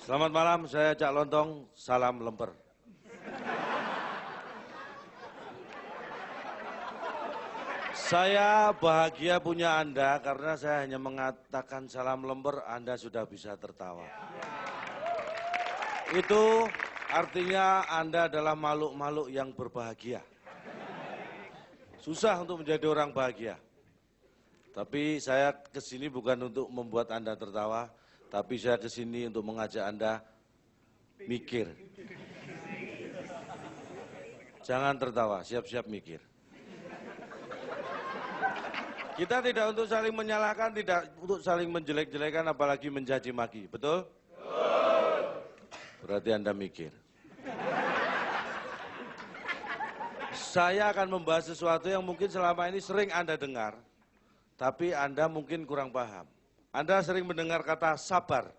Selamat malam, saya Cak Lontong, salam lemper. Saya bahagia punya Anda karena saya hanya mengatakan salam lemper, Anda sudah bisa tertawa. Itu artinya Anda adalah makhluk-makhluk yang berbahagia. Susah untuk menjadi orang bahagia. Tapi saya kesini bukan untuk membuat Anda tertawa, tapi saya kesini untuk mengajak Anda mikir. Jangan tertawa, siap-siap mikir. Kita tidak untuk saling menyalahkan, tidak untuk saling menjelek-jelekan, apalagi mencaci maki. Betul? Betul. Berarti Anda mikir. Saya akan membahas sesuatu yang mungkin selama ini sering Anda dengar, tapi Anda mungkin kurang paham. Anda sering mendengar kata sabar.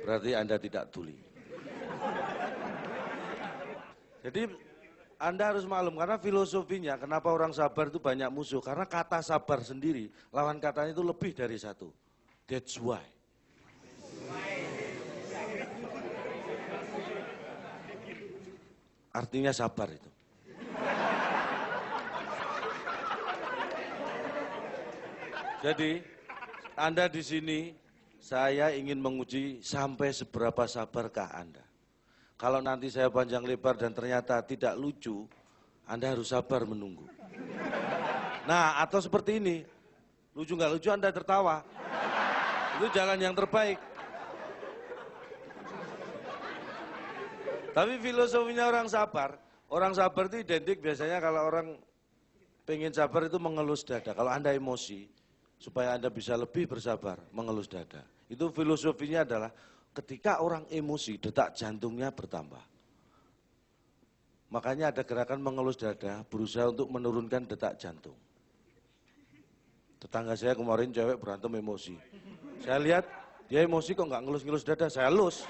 Berarti Anda tidak tuli. Jadi Anda harus maklum, karena filosofinya kenapa orang sabar itu banyak musuh. Karena kata sabar sendiri, lawan katanya itu lebih dari satu. That's why. Artinya sabar itu. Jadi, Anda di sini, saya ingin menguji sampai seberapa sabarkah Anda. Kalau nanti saya panjang lebar dan ternyata tidak lucu, Anda harus sabar menunggu. Nah, atau seperti ini, lucu nggak lucu Anda tertawa. Itu jalan yang terbaik. Tapi filosofinya orang sabar itu identik biasanya kalau orang pengen sabar itu mengelus dada. Kalau Anda emosi, supaya Anda bisa lebih bersabar, mengelus dada. Itu filosofinya adalah ketika orang emosi, detak jantungnya bertambah. Makanya ada gerakan mengelus dada, berusaha untuk menurunkan detak jantung. Tetangga saya kemarin cewek berantem emosi. Saya lihat, dia emosi kok nggak ngelus-ngelus dada, saya elus.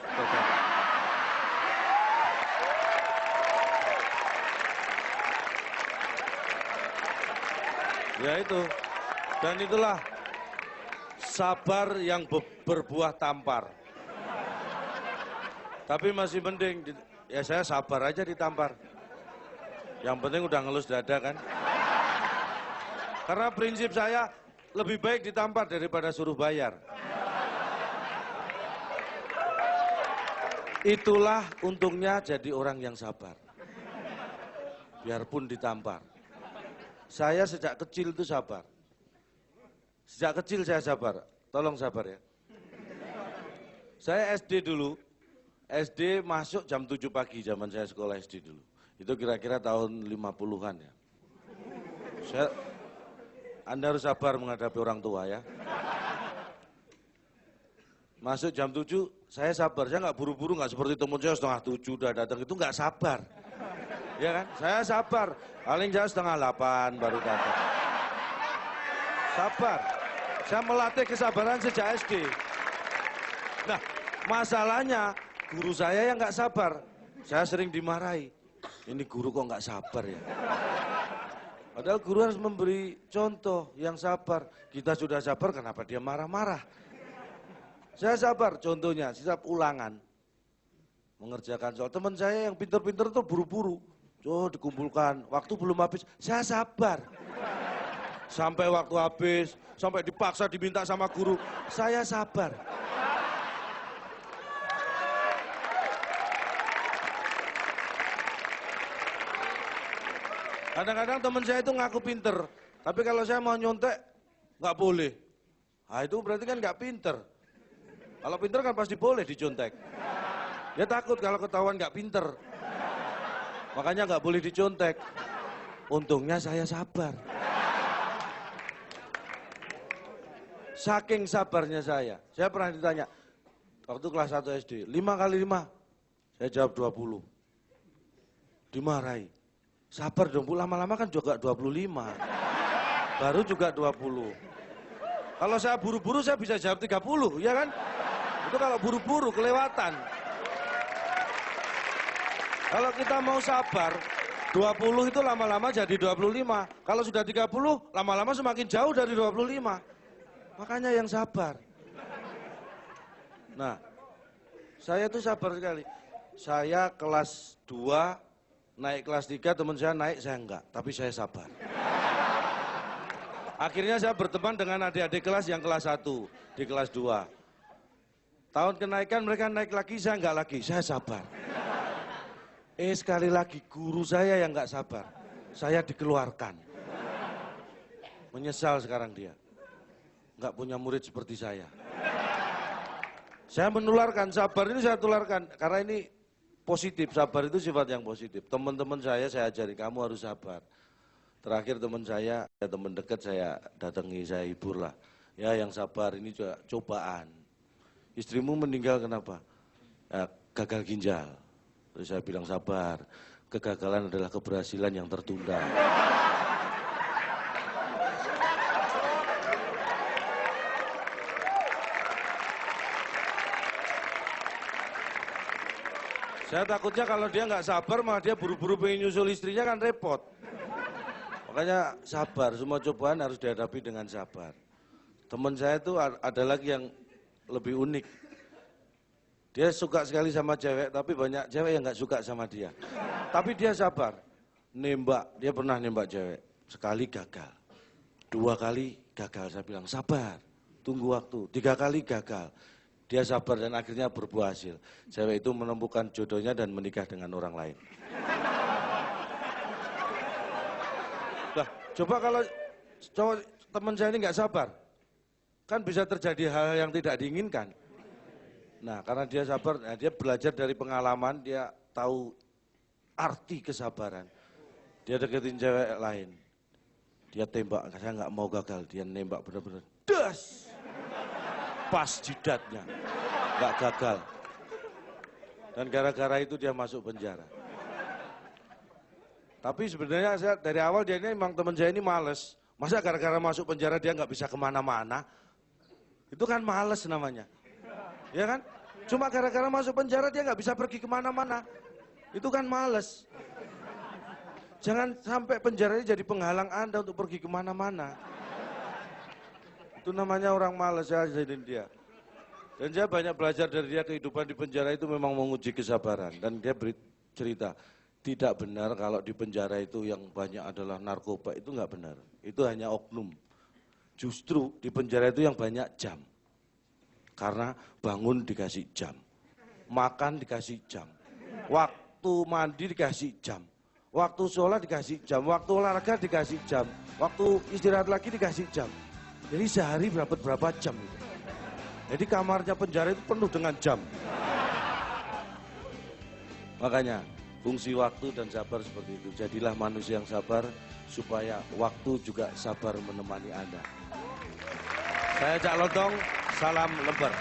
Ya itu. Dan itulah sabar yang berbuah tampar. Tapi masih mending, ya saya sabar aja ditampar. Yang penting udah ngelus dada kan. Karena prinsip saya, lebih baik ditampar daripada suruh bayar. Itulah untungnya jadi orang yang sabar. Biarpun ditampar. Saya sejak kecil itu sabar. Sejak kecil saya sabar, tolong sabar ya. Saya SD dulu, SD masuk jam 7 pagi zaman saya sekolah SD dulu. Itu kira-kira tahun 50-an ya. Anda harus sabar menghadapi orang tua ya. Masuk jam 7, saya sabar, saya nggak buru-buru, nggak seperti temen saya setengah 7 udah datang, itu nggak sabar. Ya kan, saya sabar, paling saya setengah 8 baru datang. Sabar. Saya melatih kesabaran sejak SD. Nah, masalahnya guru saya yang nggak sabar. Saya sering dimarahi. Ini guru kok nggak sabar ya? Padahal guru harus memberi contoh yang sabar. Kita sudah sabar, kenapa dia marah-marah? Saya sabar, contohnya setiap ulangan. Mengerjakan soal. Teman saya yang pinter-pinter tuh buru-buru. Dikumpulkan, waktu belum habis, saya sabar. Sampai waktu habis, sampai dipaksa diminta sama guru, saya sabar. Kadang-kadang teman saya itu ngaku pinter, tapi kalau saya mau nyontek, nggak boleh. Nah itu berarti kan nggak pinter. Kalau pinter kan pasti boleh dicontek. Dia takut kalau ketahuan nggak pinter. Makanya nggak boleh dicontek. Untungnya saya sabar. Saking sabarnya saya pernah ditanya, waktu kelas 1 SD, 5 kali 5, saya jawab 20. Dimarahi. Sabar dong Bu, lama-lama kan juga 25. Baru juga 20. Kalau saya buru-buru saya bisa jawab 30, ya kan? Itu kalau buru-buru, kelewatan. Kalau kita mau sabar, 20 itu lama-lama jadi 25. Kalau sudah 30, lama-lama semakin jauh dari 25. Makanya yang sabar. Nah, saya tuh sabar sekali. Saya kelas 2, naik kelas 3, teman saya naik, saya enggak. Tapi saya sabar. Akhirnya saya berteman dengan adik-adik kelas yang kelas 1, di kelas 2. Tahun kenaikan mereka naik lagi, saya enggak lagi, saya sabar. Sekali lagi, guru saya yang enggak sabar. Saya dikeluarkan. Menyesal sekarang dia. Enggak punya murid seperti saya. Saya menularkan, sabar ini saya tularkan. Karena ini positif, sabar itu sifat yang positif. Teman-teman saya ajari, kamu harus sabar. Terakhir teman saya, teman dekat saya datangi, saya hibur lah. Ya yang sabar, ini juga cobaan. Istrimu meninggal kenapa? Gagal ginjal. Terus saya bilang sabar, kegagalan adalah keberhasilan yang tertunda. Saya takutnya kalau dia nggak sabar, malah dia buru-buru pengen nyusul istrinya kan repot. Makanya sabar, semua cobaan harus dihadapi dengan sabar. Teman saya itu ada lagi yang lebih unik. Dia suka sekali sama cewek, tapi banyak cewek yang nggak suka sama dia. Tapi dia sabar, nembak, dia pernah nembak cewek. Sekali gagal, 2 kali gagal, saya bilang sabar, tunggu waktu, 3 kali gagal. Dia sabar dan akhirnya berbuah hasil. Cewek itu menemukan jodohnya dan menikah dengan orang lain. Nah, coba kalau teman saya ini nggak sabar, kan bisa terjadi hal yang tidak diinginkan. Nah, karena dia sabar, dia belajar dari pengalaman, dia tahu arti kesabaran. Dia deketin cewek lain, dia tembak, saya nggak mau gagal, dia nembak benar-benar, das! Pas jidatnya, nggak gagal. Dan gara-gara itu dia masuk penjara. Tapi sebenarnya saya dari awal dia ini memang teman saya ini males. Masa gara-gara masuk penjara dia nggak bisa kemana-mana? Itu kan males namanya, ya kan? Cuma gara-gara masuk penjara dia nggak bisa pergi kemana-mana. Itu kan males. Jangan sampai penjara ini jadi penghalang Anda untuk pergi kemana-mana. Itu namanya orang malas, saya ajarin dia. Dan saya banyak belajar dari dia, kehidupan di penjara itu memang menguji kesabaran. Dan dia cerita, tidak benar kalau di penjara itu yang banyak adalah narkoba, itu nggak benar. Itu hanya oknum. Justru di penjara itu yang banyak jam. Karena bangun dikasih jam, makan dikasih jam, waktu mandi dikasih jam, waktu sholat dikasih jam, waktu olahraga dikasih jam, waktu istirahat lagi dikasih jam. Jadi sehari berapa jam itu. Jadi kamarnya penjara itu penuh dengan jam. Makanya fungsi waktu dan sabar seperti itu. Jadilah manusia yang sabar supaya waktu juga sabar menemani Anda. Saya Cak Lontong, salam lembar.